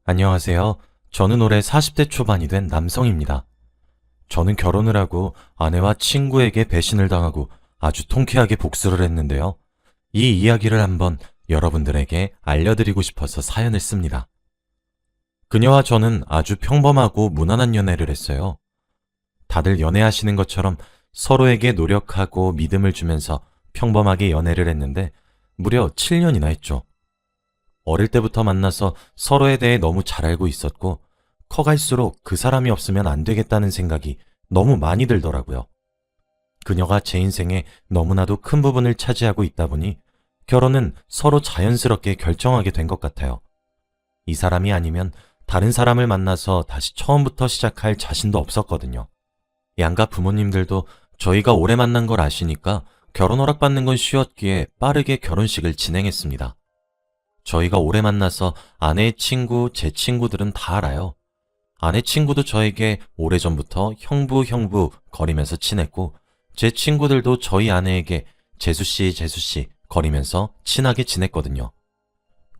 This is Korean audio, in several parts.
안녕하세요. 저는 올해 40대 초반이 된 남성입니다. 저는 결혼을 하고 아내와 친구에게 배신을 당하고 아주 통쾌하게 복수를 했는데요. 이 이야기를 한번 여러분들에게 알려드리고 싶어서 사연을 씁니다. 그녀와 저는 아주 평범하고 무난한 연애를 했어요. 다들 연애하시는 것처럼 서로에게 노력하고 믿음을 주면서 평범하게 연애를 했는데 무려 7년이나 했죠. 어릴 때부터 만나서 서로에 대해 너무 잘 알고 있었고, 커갈수록 그 사람이 없으면 안 되겠다는 생각이 너무 많이 들더라고요. 그녀가 제 인생에 너무나도 큰 부분을 차지하고 있다 보니 결혼은 서로 자연스럽게 결정하게 된 것 같아요. 이 사람이 아니면 다른 사람을 만나서 다시 처음부터 시작할 자신도 없었거든요. 양가 부모님들도 저희가 오래 만난 걸 아시니까 결혼 허락받는 건 쉬웠기에 빠르게 결혼식을 진행했습니다. 저희가 오래 만나서 아내의 친구, 제 친구들은 다 알아요. 아내 친구도 저에게 오래전부터 형부 거리면서 친했고, 제 친구들도 저희 아내에게 재수씨 거리면서 친하게 지냈거든요.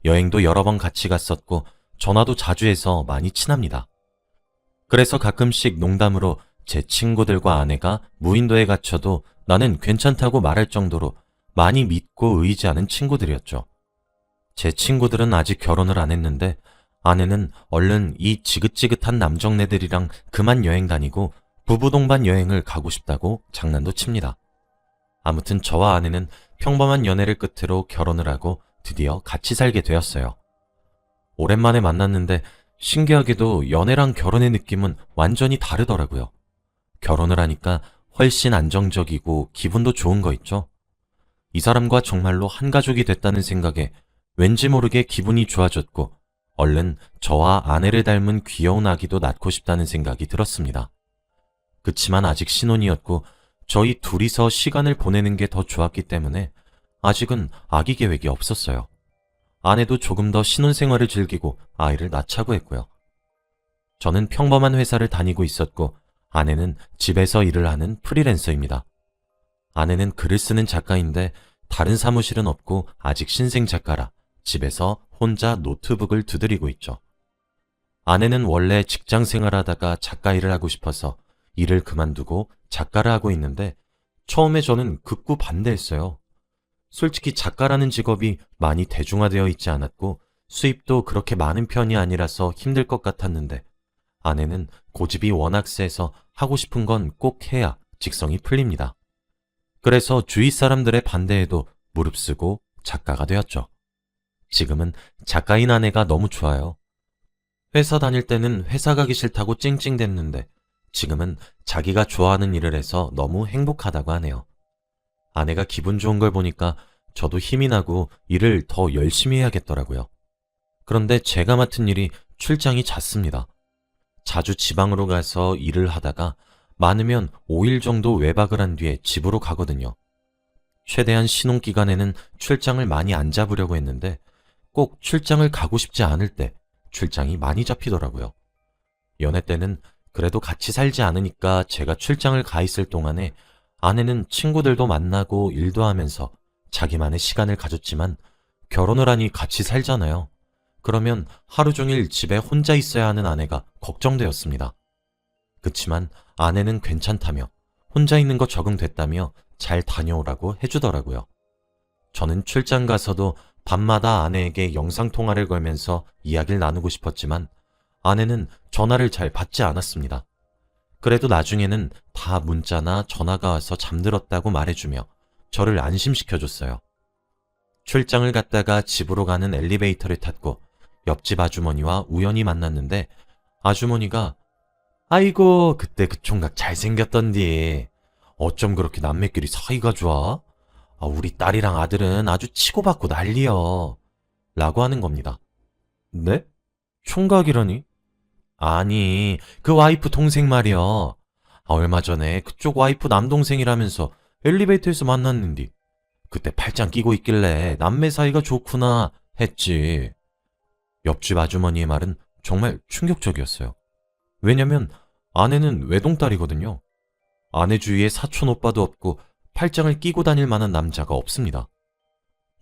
여행도 여러 번 같이 갔었고, 전화도 자주 해서 많이 친합니다. 그래서 가끔씩 농담으로 제 친구들과 아내가 무인도에 갇혀도 나는 괜찮다고 말할 정도로 많이 믿고 의지하는 친구들이었죠. 제 친구들은 아직 결혼을 안 했는데 아내는 얼른 이 지긋지긋한 남정네들이랑 그만 여행 다니고 부부 동반 여행을 가고 싶다고 장난도 칩니다. 아무튼 저와 아내는 평범한 연애를 끝으로 결혼을 하고 드디어 같이 살게 되었어요. 오랜만에 만났는데 신기하게도 연애랑 결혼의 느낌은 완전히 다르더라고요. 결혼을 하니까 훨씬 안정적이고 기분도 좋은 거 있죠? 이 사람과 정말로 한 가족이 됐다는 생각에 왠지 모르게 기분이 좋아졌고 얼른 저와 아내를 닮은 귀여운 아기도 낳고 싶다는 생각이 들었습니다. 그치만 아직 신혼이었고 저희 둘이서 시간을 보내는 게 더 좋았기 때문에 아직은 아기 계획이 없었어요. 아내도 조금 더 신혼생활을 즐기고 아이를 낳자고 했고요. 저는 평범한 회사를 다니고 있었고 아내는 집에서 일을 하는 프리랜서입니다. 아내는 글을 쓰는 작가인데 다른 사무실은 없고 아직 신생 작가라 집에서 혼자 노트북을 두드리고 있죠. 아내는 원래 직장 생활하다가 작가 일을 하고 싶어서 일을 그만두고 작가를 하고 있는데 처음에 저는 극구 반대했어요. 솔직히 작가라는 직업이 많이 대중화되어 있지 않았고 수입도 그렇게 많은 편이 아니라서 힘들 것 같았는데 아내는 고집이 워낙 세서 하고 싶은 건 꼭 해야 직성이 풀립니다. 그래서 주위 사람들의 반대에도 무릅쓰고 작가가 되었죠. 지금은 작가인 아내가 너무 좋아요. 회사 다닐 때는 회사 가기 싫다고 찡찡댔는데 지금은 자기가 좋아하는 일을 해서 너무 행복하다고 하네요. 아내가 기분 좋은 걸 보니까 저도 힘이 나고 일을 더 열심히 해야겠더라고요. 그런데 제가 맡은 일이 출장이 잦습니다. 자주 지방으로 가서 일을 하다가 많으면 5일 정도 외박을 한 뒤에 집으로 가거든요. 최대한 신혼 기간에는 출장을 많이 안 잡으려고 했는데 꼭 출장을 가고 싶지 않을 때 출장이 많이 잡히더라고요. 연애 때는 그래도 같이 살지 않으니까 제가 출장을 가 있을 동안에 아내는 친구들도 만나고 일도 하면서 자기만의 시간을 가졌지만 결혼을 하니 같이 살잖아요. 그러면 하루 종일 집에 혼자 있어야 하는 아내가 걱정되었습니다. 그치만 아내는 괜찮다며 혼자 있는 거 적응됐다며 잘 다녀오라고 해주더라고요. 저는 출장 가서도 밤마다 아내에게 영상통화를 걸면서 이야기를 나누고 싶었지만 아내는 전화를 잘 받지 않았습니다. 그래도 나중에는 다 문자나 전화가 와서 잠들었다고 말해주며 저를 안심시켜줬어요. 출장을 갔다가 집으로 가는 엘리베이터를 탔고 옆집 아주머니와 우연히 만났는데 아주머니가 아이고 그때 그 총각 잘생겼던디 어쩜 그렇게 남매끼리 사이가 좋아? 우리 딸이랑 아들은 아주 치고받고 난리여 라고 하는 겁니다. 네? 총각이라니? 아니 그 와이프 동생 말이여. 얼마 전에 그쪽 와이프 남동생이라면서 엘리베이터에서 만났는디 그때 팔짱 끼고 있길래 남매 사이가 좋구나 했지. 옆집 아주머니의 말은 정말 충격적이었어요. 왜냐면 아내는 외동딸이거든요. 아내 주위에 사촌 오빠도 없고 팔짱을 끼고 다닐 만한 남자가 없습니다.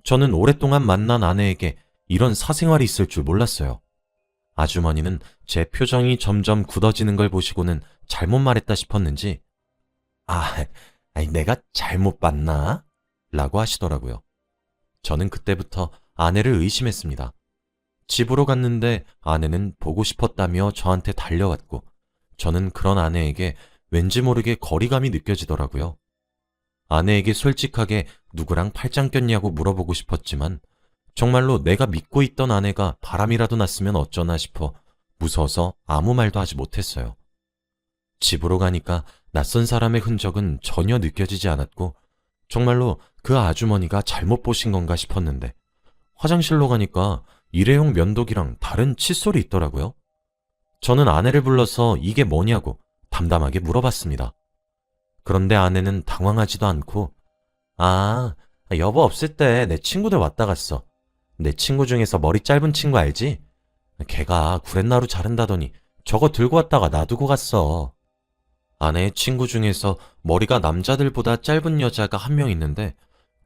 저는 오랫동안 만난 아내에게 이런 사생활이 있을 줄 몰랐어요. 아주머니는 제 표정이 점점 굳어지는 걸 보시고는 잘못 말했다 싶었는지 아니, 내가 잘못 봤나? 라고 하시더라고요. 저는 그때부터 아내를 의심했습니다. 집으로 갔는데 아내는 보고 싶었다며 저한테 달려왔고 저는 그런 아내에게 왠지 모르게 거리감이 느껴지더라고요. 아내에게 솔직하게 누구랑 팔짱 꼈냐고 물어보고 싶었지만 정말로 내가 믿고 있던 아내가 바람이라도 났으면 어쩌나 싶어 무서워서 아무 말도 하지 못했어요. 집으로 가니까 낯선 사람의 흔적은 전혀 느껴지지 않았고 정말로 그 아주머니가 잘못 보신 건가 싶었는데 화장실로 가니까 일회용 면도기랑 다른 칫솔이 있더라고요. 저는 아내를 불러서 이게 뭐냐고 담담하게 물어봤습니다. 그런데 아내는 당황하지도 않고 여보 없을 때 내 친구들 왔다 갔어. 내 친구 중에서 머리 짧은 친구 알지? 걔가 구렛나루 자른다더니 저거 들고 왔다가 놔두고 갔어. 아내의 친구 중에서 머리가 남자들보다 짧은 여자가 한 명 있는데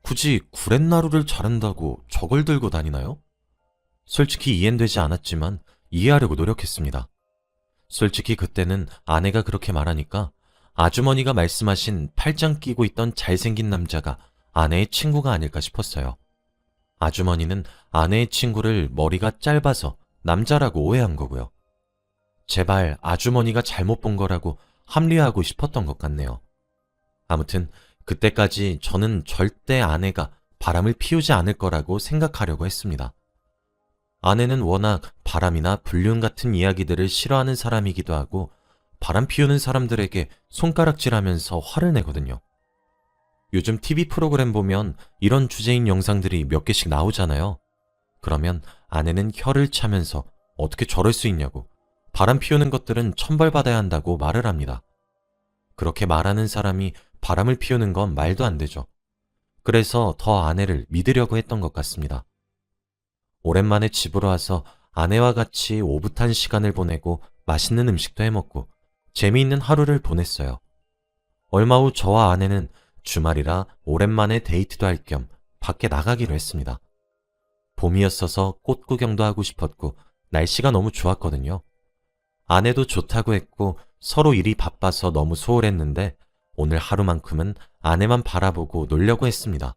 굳이 구렛나루를 자른다고 저걸 들고 다니나요? 솔직히 이해는 되지 않았지만 이해하려고 노력했습니다. 솔직히 그때는 아내가 그렇게 말하니까 아주머니가 말씀하신 팔짱 끼고 있던 잘생긴 남자가 아내의 친구가 아닐까 싶었어요. 아주머니는 아내의 친구를 머리가 짧아서 남자라고 오해한 거고요. 제발 아주머니가 잘못 본 거라고 합리화하고 싶었던 것 같네요. 아무튼 그때까지 저는 절대 아내가 바람을 피우지 않을 거라고 생각하려고 했습니다. 아내는 워낙 바람이나 불륜 같은 이야기들을 싫어하는 사람이기도 하고 바람 피우는 사람들에게 손가락질하면서 화를 내거든요. 요즘 TV 프로그램 보면 이런 주제인 영상들이 몇 개씩 나오잖아요. 그러면 아내는 혀를 차면서 어떻게 저럴 수 있냐고 바람 피우는 것들은 천벌받아야 한다고 말을 합니다. 그렇게 말하는 사람이 바람을 피우는 건 말도 안 되죠. 그래서 더 아내를 믿으려고 했던 것 같습니다. 오랜만에 집으로 와서 아내와 같이 오붓한 시간을 보내고 맛있는 음식도 해먹고 재미있는 하루를 보냈어요. 얼마 후 저와 아내는 주말이라 오랜만에 데이트도 할 겸 밖에 나가기로 했습니다. 봄이었어서 꽃 구경도 하고 싶었고 날씨가 너무 좋았거든요. 아내도 좋다고 했고 서로 일이 바빠서 너무 소홀했는데 오늘 하루만큼은 아내만 바라보고 놀려고 했습니다.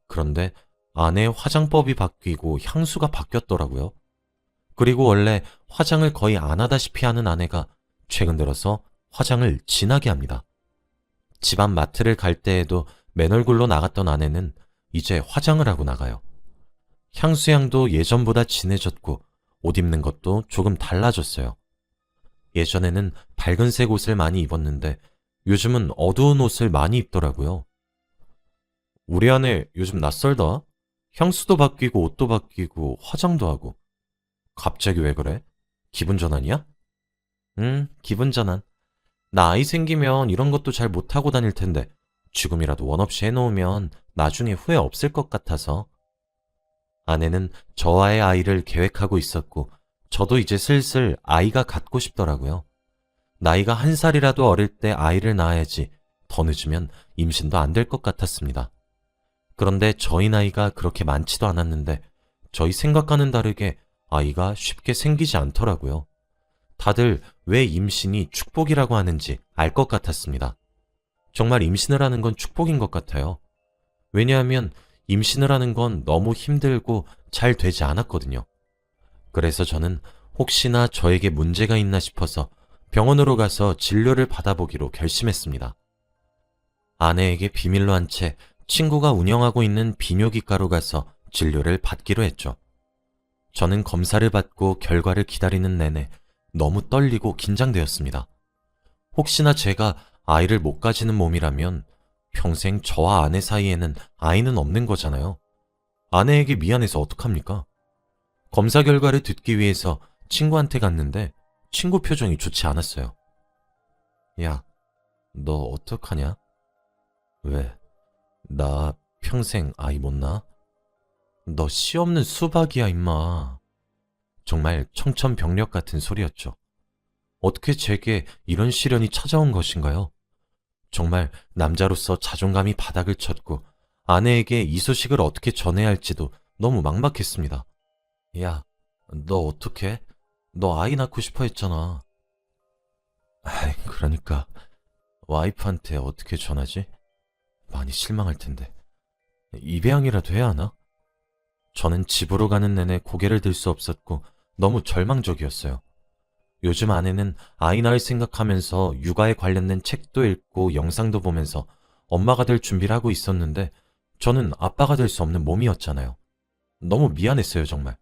그런데 아내의 화장법이 바뀌고 향수가 바뀌었더라고요. 그리고 원래 화장을 거의 안 하다시피 하는 아내가 최근 들어서 화장을 진하게 합니다. 집안 마트를 갈 때에도 맨 얼굴로 나갔던 아내는 이제 화장을 하고 나가요. 향수향도 예전보다 진해졌고 옷 입는 것도 조금 달라졌어요. 예전에는 밝은색 옷을 많이 입었는데 요즘은 어두운 옷을 많이 입더라고요. 우리 아내 요즘 낯설다. 향수도 바뀌고 옷도 바뀌고 화장도 하고. 갑자기 왜 그래? 기분 전환이야? 기분 전환. 나 아이 생기면 이런 것도 잘 못하고 다닐 텐데 지금이라도 원 없이 해놓으면 나중에 후회 없을 것 같아서. 아내는 저와의 아이를 계획하고 있었고 저도 이제 슬슬 아이가 갖고 싶더라고요. 나이가 1살이라도 어릴 때 아이를 낳아야지 더 늦으면 임신도 안 될 것 같았습니다. 그런데 저희 나이가 그렇게 많지도 않았는데 저희 생각과는 다르게 아이가 쉽게 생기지 않더라고요. 다들 왜 임신이 축복이라고 하는지 알 것 같았습니다. 정말 임신을 하는 건 축복인 것 같아요. 왜냐하면 임신을 하는 건 너무 힘들고 잘 되지 않았거든요. 그래서 저는 혹시나 저에게 문제가 있나 싶어서 병원으로 가서 진료를 받아보기로 결심했습니다. 아내에게 비밀로 한 채 친구가 운영하고 있는 비뇨기과로 가서 진료를 받기로 했죠. 저는 검사를 받고 결과를 기다리는 내내 너무 떨리고 긴장되었습니다. 혹시나 제가 아이를 못 가지는 몸이라면 평생 저와 아내 사이에는 아이는 없는 거잖아요. 아내에게 미안해서 어떡합니까? 검사 결과를 듣기 위해서 친구한테 갔는데 친구 표정이 좋지 않았어요. 야, 너 어떡하냐? 왜? 나 평생 아이 못 낳아? 너 씨 없는 수박이야, 임마. 정말 청천벽력 같은 소리였죠. 어떻게 제게 이런 시련이 찾아온 것인가요? 정말 남자로서 자존감이 바닥을 쳤고 아내에게 이 소식을 어떻게 전해야 할지도 너무 막막했습니다. 야, 너 어떡해? 너 아이 낳고 싶어 했잖아. 아이, 그러니까 와이프한테 어떻게 전하지? 많이 실망할 텐데. 입양이라도 해야 하나? 저는 집으로 가는 내내 고개를 들 수 없었고 너무 절망적이었어요. 요즘 아내는 아이 낳을 생각하면서 육아에 관련된 책도 읽고 영상도 보면서 엄마가 될 준비를 하고 있었는데 저는 아빠가 될 수 없는 몸이었잖아요. 너무 미안했어요, 정말.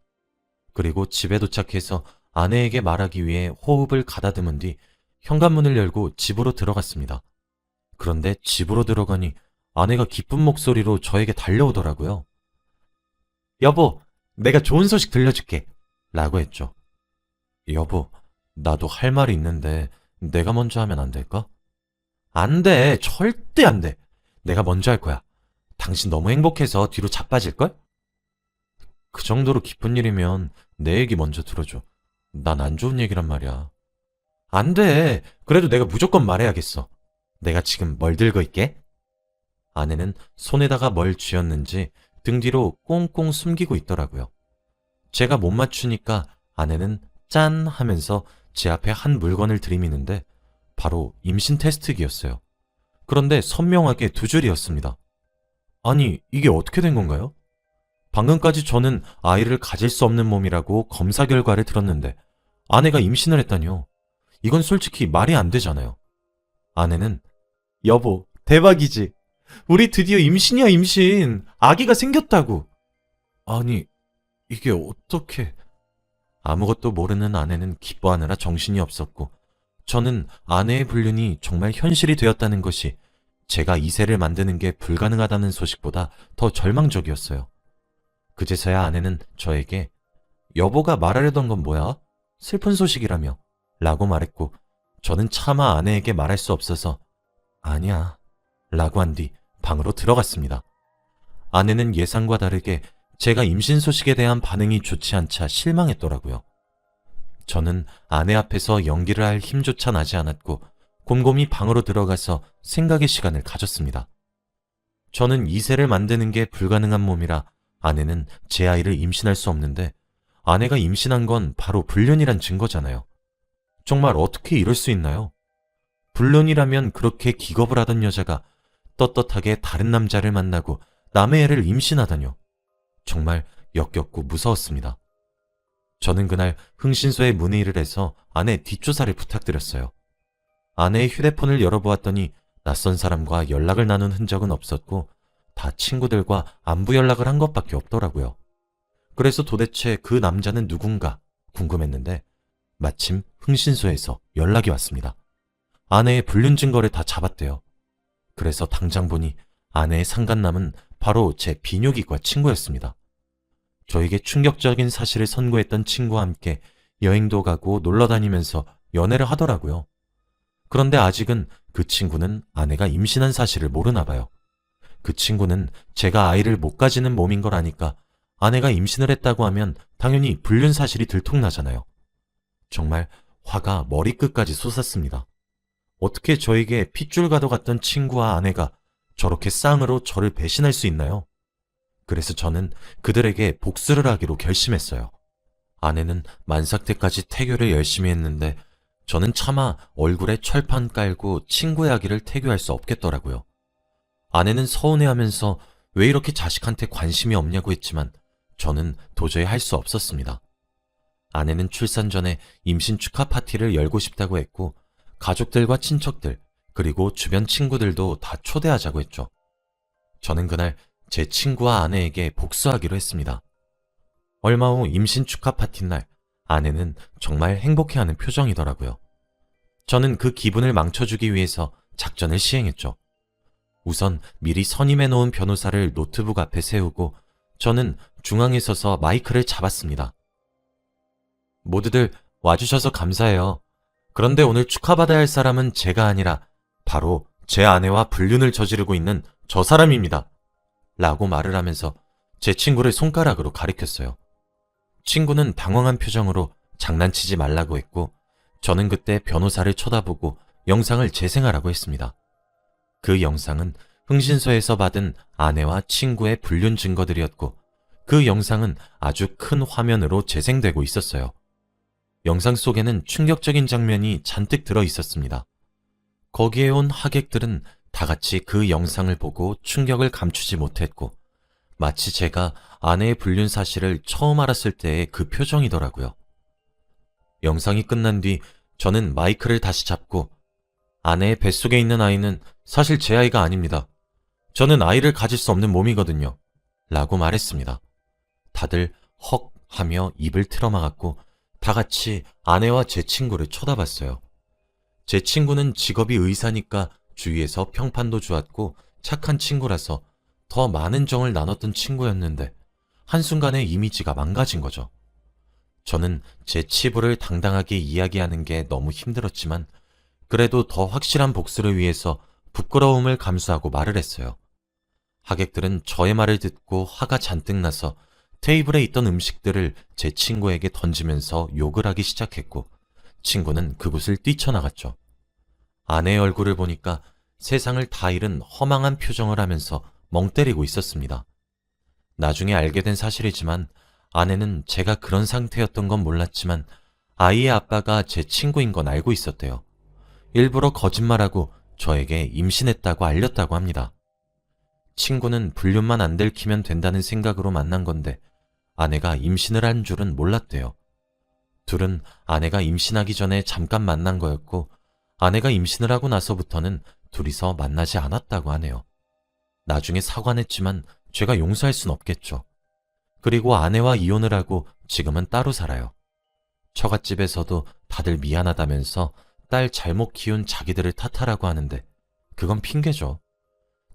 그리고 집에 도착해서 아내에게 말하기 위해 호흡을 가다듬은 뒤 현관문을 열고 집으로 들어갔습니다. 그런데 집으로 들어가니 아내가 기쁜 목소리로 저에게 달려오더라고요. 여보, 내가 좋은 소식 들려줄게. 라고 했죠. 여보, 나도 할 말이 있는데 내가 먼저 하면 안 될까? 안 돼. 절대 안 돼. 내가 먼저 할 거야. 당신 너무 행복해서 뒤로 자빠질걸? 그 정도로 기쁜 일이면 내 얘기 먼저 들어줘. 난 안 좋은 얘기란 말이야. 안 돼. 그래도 내가 무조건 말해야겠어. 내가 지금 뭘 들고 있게? 아내는 손에다가 뭘 쥐었는지 등 뒤로 꽁꽁 숨기고 있더라고요. 제가 못 맞추니까 아내는 짠 하면서 제 앞에 한 물건을 들이미는데 바로 임신 테스트기였어요. 그런데 선명하게 두 줄이었습니다. 아니, 이게 어떻게 된 건가요? 방금까지 저는 아이를 가질 수 없는 몸이라고 검사 결과를 들었는데 아내가 임신을 했다니요. 이건 솔직히 말이 안 되잖아요. 아내는 여보, 대박이지. 우리 드디어 임신이야, 임신. 아기가 생겼다고. 아니, 이게 어떻게... 아무것도 모르는 아내는 기뻐하느라 정신이 없었고 저는 아내의 불륜이 정말 현실이 되었다는 것이 제가 이세를 만드는 게 불가능하다는 소식보다 더 절망적이었어요. 그제서야 아내는 저에게 여보가 말하려던 건 뭐야? 슬픈 소식이라며 라고 말했고 저는 차마 아내에게 말할 수 없어서 아니야 라고 한 뒤 방으로 들어갔습니다. 아내는 예상과 다르게 제가 임신 소식에 대한 반응이 좋지 않자 실망했더라고요. 저는 아내 앞에서 연기를 할 힘조차 나지 않았고 곰곰이 방으로 들어가서 생각의 시간을 가졌습니다. 저는 이세를 만드는 게 불가능한 몸이라 아내는 제 아이를 임신할 수 없는데 아내가 임신한 건 바로 불륜이란 증거잖아요. 정말 어떻게 이럴 수 있나요? 불륜이라면 그렇게 기겁을 하던 여자가 떳떳하게 다른 남자를 만나고 남의 애를 임신하다뇨. 정말 역겹고 무서웠습니다. 저는 그날 흥신소에 문의를 해서 아내 뒷조사를 부탁드렸어요. 아내의 휴대폰을 열어보았더니 낯선 사람과 연락을 나눈 흔적은 없었고 다 친구들과 안부 연락을 한 것밖에 없더라고요. 그래서 도대체 그 남자는 누군가 궁금했는데 마침 흥신소에서 연락이 왔습니다. 아내의 불륜 증거를 다 잡았대요. 그래서 당장 보니 아내의 상간남은 바로 제 비뇨기과 친구였습니다. 저에게 충격적인 사실을 선고했던 친구와 함께 여행도 가고 놀러 다니면서 연애를 하더라고요. 그런데 아직은 그 친구는 아내가 임신한 사실을 모르나 봐요. 그 친구는 제가 아이를 못 가지는 몸인 걸 아니까 아내가 임신을 했다고 하면 당연히 불륜 사실이 들통나잖아요. 정말 화가 머리끝까지 솟았습니다. 어떻게 저에게 핏줄 가도 같던 친구와 아내가 저렇게 쌍으로 저를 배신할 수 있나요? 그래서 저는 그들에게 복수를 하기로 결심했어요. 아내는 만삭태까지 태교를 열심히 했는데 저는 차마 얼굴에 철판 깔고 친구의 아기를 태교할 수 없겠더라고요. 아내는 서운해하면서 왜 이렇게 자식한테 관심이 없냐고 했지만 저는 도저히 할 수 없었습니다. 아내는 출산 전에 임신 축하 파티를 열고 싶다고 했고 가족들과 친척들 그리고 주변 친구들도 다 초대하자고 했죠. 저는 그날 제 친구와 아내에게 복수하기로 했습니다. 얼마 후 임신 축하 파티 날 아내는 정말 행복해하는 표정이더라고요. 저는 그 기분을 망쳐주기 위해서 작전을 시행했죠. 우선 미리 선임해 놓은 변호사를 노트북 앞에 세우고 저는 중앙에 서서 마이크를 잡았습니다. 모두들 와주셔서 감사해요. 그런데 오늘 축하받아야 할 사람은 제가 아니라 바로 제 아내와 불륜을 저지르고 있는 저 사람입니다. 라고 말을 하면서 제 친구를 손가락으로 가리켰어요. 친구는 당황한 표정으로 장난치지 말라고 했고 저는 그때 변호사를 쳐다보고 영상을 재생하라고 했습니다. 그 영상은 흥신소에서 받은 아내와 친구의 불륜 증거들이었고 그 영상은 아주 큰 화면으로 재생되고 있었어요. 영상 속에는 충격적인 장면이 잔뜩 들어 있었습니다. 거기에 온 하객들은 다 같이 그 영상을 보고 충격을 감추지 못했고, 마치 제가 아내의 불륜 사실을 처음 알았을 때의 그 표정이더라고요. 영상이 끝난 뒤 저는 마이크를 다시 잡고, 아내의 뱃속에 있는 아이는 사실 제 아이가 아닙니다. 저는 아이를 가질 수 없는 몸이거든요. 라고 말했습니다. 다들 헉 하며 입을 틀어막았고 다 같이 아내와 제 친구를 쳐다봤어요. 제 친구는 직업이 의사니까 주위에서 평판도 좋았고 착한 친구라서 더 많은 정을 나눴던 친구였는데 한순간에 이미지가 망가진 거죠. 저는 제 치부를 당당하게 이야기하는 게 너무 힘들었지만 그래도 더 확실한 복수를 위해서 부끄러움을 감수하고 말을 했어요. 하객들은 저의 말을 듣고 화가 잔뜩 나서 테이블에 있던 음식들을 제 친구에게 던지면서 욕을 하기 시작했고 친구는 그곳을 뛰쳐나갔죠. 아내의 얼굴을 보니까 세상을 다 잃은 허망한 표정을 하면서 멍 때리고 있었습니다. 나중에 알게 된 사실이지만 아내는 제가 그런 상태였던 건 몰랐지만 아이의 아빠가 제 친구인 건 알고 있었대요. 일부러 거짓말하고 저에게 임신했다고 알렸다고 합니다. 친구는 불륜만 안 들키면 된다는 생각으로 만난 건데 아내가 임신을 한 줄은 몰랐대요. 둘은 아내가 임신하기 전에 잠깐 만난 거였고 아내가 임신을 하고 나서부터는 둘이서 만나지 않았다고 하네요. 나중에 사과했지만 제가 용서할 순 없겠죠. 그리고 아내와 이혼을 하고 지금은 따로 살아요. 처갓집에서도 다들 미안하다면서 딸 잘못 키운 자기들을 탓하라고 하는데 그건 핑계죠.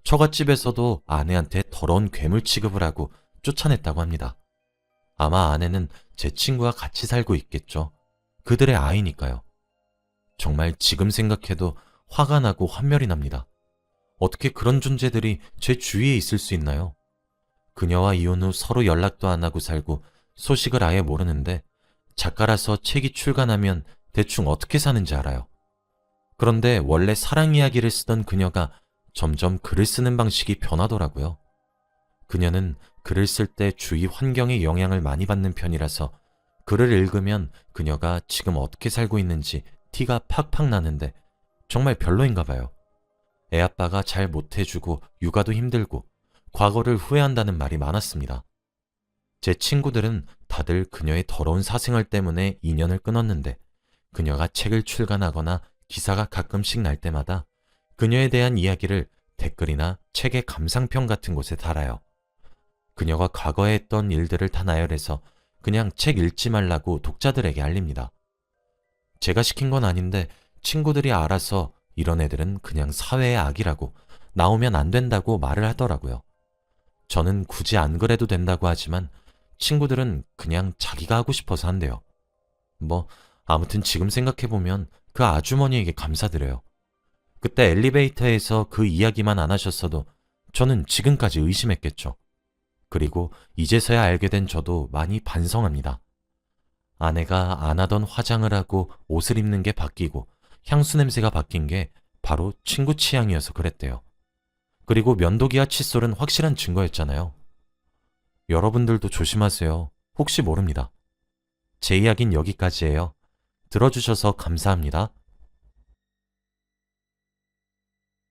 처갓집에서도 아내한테 더러운 괴물 취급을 하고 쫓아냈다고 합니다. 아마 아내는 제 친구와 같이 살고 있겠죠. 그들의 아이니까요. 정말 지금 생각해도 화가 나고 환멸이 납니다. 어떻게 그런 존재들이 제 주위에 있을 수 있나요? 그녀와 이혼 후 서로 연락도 안 하고 살고 소식을 아예 모르는데 작가라서 책이 출간하면 대충 어떻게 사는지 알아요. 그런데 원래 사랑 이야기를 쓰던 그녀가 점점 글을 쓰는 방식이 변하더라고요. 그녀는 글을 쓸 때 주위 환경의 영향을 많이 받는 편이라서 글을 읽으면 그녀가 지금 어떻게 살고 있는지 티가 팍팍 나는데 정말 별로인가 봐요. 애아빠가 잘 못해주고 육아도 힘들고 과거를 후회한다는 말이 많았습니다. 제 친구들은 다들 그녀의 더러운 사생활 때문에 인연을 끊었는데 그녀가 책을 출간하거나 기사가 가끔씩 날 때마다 그녀에 대한 이야기를 댓글이나 책의 감상평 같은 곳에 달아요. 그녀가 과거에 했던 일들을 다 나열해서 그냥 책 읽지 말라고 독자들에게 알립니다. 제가 시킨 건 아닌데 친구들이 알아서 이런 애들은 그냥 사회의 악이라고 나오면 안 된다고 말을 하더라고요. 저는 굳이 안 그래도 된다고 하지만 친구들은 그냥 자기가 하고 싶어서 한대요. 아무튼 지금 생각해보면 그 아주머니에게 감사드려요. 그때 엘리베이터에서 그 이야기만 안 하셨어도 저는 지금까지 의심했겠죠. 그리고 이제서야 알게 된 저도 많이 반성합니다. 아내가 안 하던 화장을 하고 옷을 입는 게 바뀌고 향수 냄새가 바뀐 게 바로 친구 취향이어서 그랬대요. 그리고 면도기와 칫솔은 확실한 증거였잖아요. 여러분들도 조심하세요. 혹시 모릅니다. 제 이야기는 여기까지예요. 들어주셔서 감사합니다.